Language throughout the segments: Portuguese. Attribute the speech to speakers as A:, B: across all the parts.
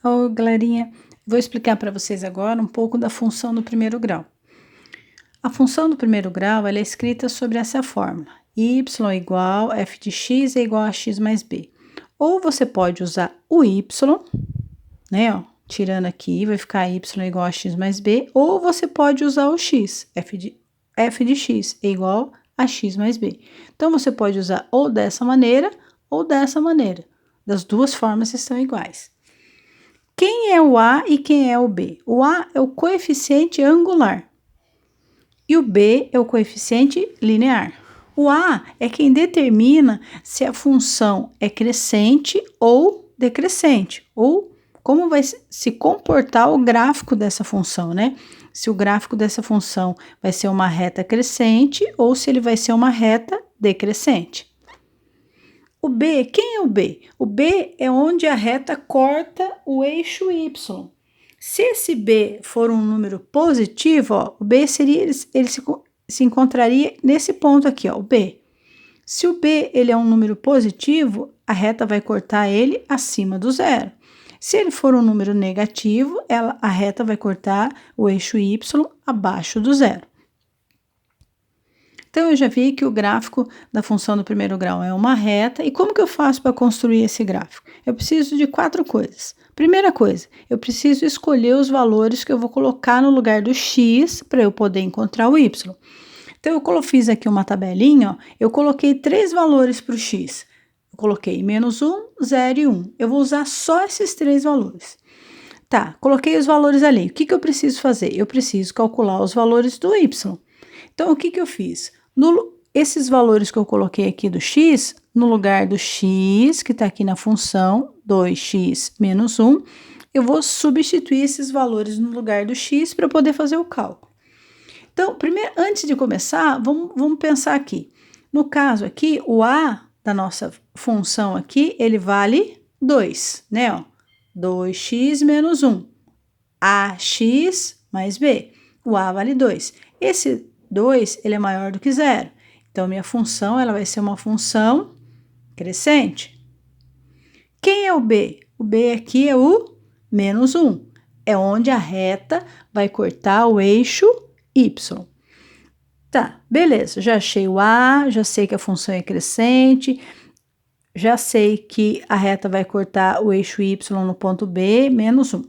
A: Ô, galerinha, vou explicar para vocês agora um pouco da função do primeiro grau. A função do primeiro grau ela é escrita sobre essa fórmula: y igual f de x é igual a x mais b. Ou você pode usar o y, né, ó, tirando aqui, vai ficar y igual a x mais b, ou você pode usar o x, f de x é igual a x mais b. Então, você pode usar ou dessa maneira, ou dessa maneira. Das duas formas estão iguais. Quem é o A e quem é o B? O A é o coeficiente angular e o B é o coeficiente linear. O A é quem determina se a função é crescente ou decrescente, ou como vai se comportar o gráfico dessa função, né? Se o gráfico dessa função vai ser uma reta crescente ou se ele vai ser uma reta decrescente. O B, quem é o B? O B é onde a reta corta o eixo Y. Se esse B for um número positivo, ó, o B seria, ele se encontraria nesse ponto aqui, ó, o B. Se o B ele é um número positivo, a reta vai cortar ele acima do zero. Se ele for um número negativo, a reta vai cortar o eixo Y abaixo do zero. Então, eu já vi que o gráfico da função do primeiro grau é uma reta. E como que eu faço para construir esse gráfico? Eu preciso de 4 coisas. Primeira coisa, eu preciso escolher os valores que eu vou colocar no lugar do x para eu poder encontrar o y. Então, eu fiz aqui uma tabelinha, ó, eu coloquei 3 valores para o x. Eu coloquei menos 1, 0 e 1. Eu vou usar só esses 3 valores. Tá, coloquei os valores ali. O que eu preciso fazer? Eu preciso calcular os valores do y. Então, o que eu fiz? Esses valores que eu coloquei aqui do x, no lugar do x, que está aqui na função, 2x menos 1, eu vou substituir esses valores no lugar do x para poder fazer o cálculo. Então, primeiro, antes de começar, vamos pensar aqui. No caso aqui, o a da nossa função aqui, ele vale 2, né? Ó, 2x menos 1. Ax mais b. O a vale 2. Esse 2, ele é maior do que 0. Então, minha função, ela vai ser uma função crescente. Quem é o B? O B aqui é o menos 1. É onde a reta vai cortar o eixo Y. Tá, beleza. Já achei o A, já sei que a função é crescente, já sei que a reta vai cortar o eixo Y no ponto B, menos 1.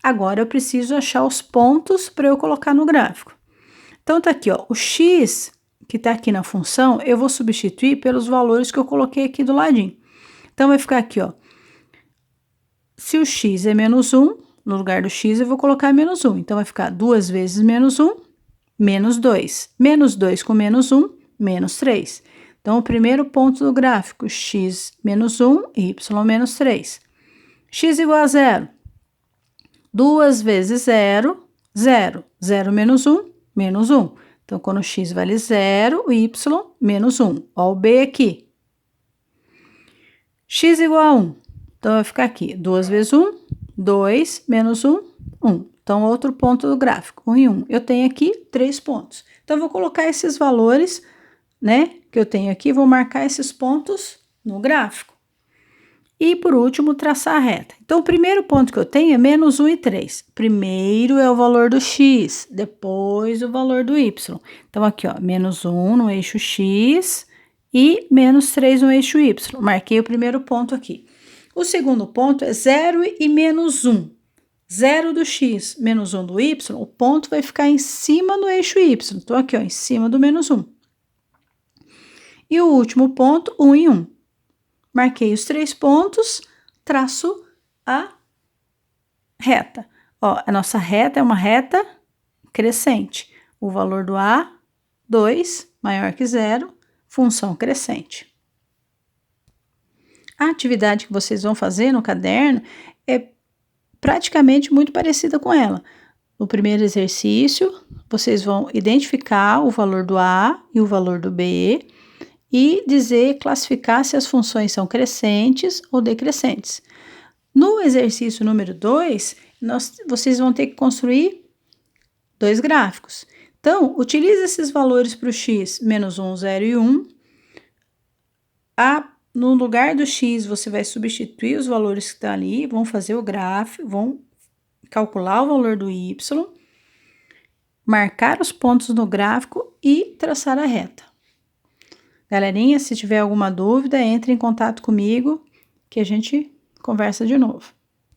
A: Agora, eu preciso achar os pontos para eu colocar no gráfico. Então, tá aqui, ó, o x que tá aqui na função, eu vou substituir pelos valores que eu coloquei aqui do ladinho. Então, vai ficar aqui, ó, se o x é menos 1, no lugar do x eu vou colocar menos 1. Então, vai ficar 2 vezes menos 1, menos 2. Menos 2 com menos 1, menos 3. Então, o primeiro ponto do gráfico, x menos 1, y menos 3. X igual a 0. 2 vezes 0, 0. 0 menos 1, menos 1. Então, quando x vale 0, o y menos 1. Ó, o b aqui. X igual a 1. Então, vai ficar aqui. 2 vezes 1, 2, menos 1, 1. Então, outro ponto do gráfico, 1 e 1. Eu tenho aqui 3 pontos. Então, eu vou colocar esses valores, né, que eu tenho aqui, vou marcar esses pontos no gráfico. E, por último, traçar a reta. Então, o primeiro ponto que eu tenho é menos 1 e 3. Primeiro é o valor do x, depois o valor do y. Então, aqui, ó, menos 1 no eixo x e menos 3 no eixo y. Marquei o primeiro ponto aqui. O segundo ponto é 0 e menos 1. 0 do x menos 1 do y, o ponto vai ficar em cima do eixo y. Então, aqui, ó, em cima do menos 1. E o último ponto, 1 e 1. Marquei os 3 pontos, traço a reta. Ó, a nossa reta é uma reta crescente. O valor do A, 2, maior que 0, função crescente. A atividade que vocês vão fazer no caderno é praticamente muito parecida com ela. No primeiro exercício, vocês vão identificar o valor do A e o valor do B, e classificar se as funções são crescentes ou decrescentes. No exercício número 2, vocês vão ter que construir 2 gráficos. Então, utilize esses valores para o x, menos 1, 0 e 1. A no lugar do x, você vai substituir os valores que estão ali, vão fazer o gráfico, vão calcular o valor do y, marcar os pontos no gráfico e traçar a reta. Galerinha, se tiver alguma dúvida, entre em contato comigo que a gente conversa de novo.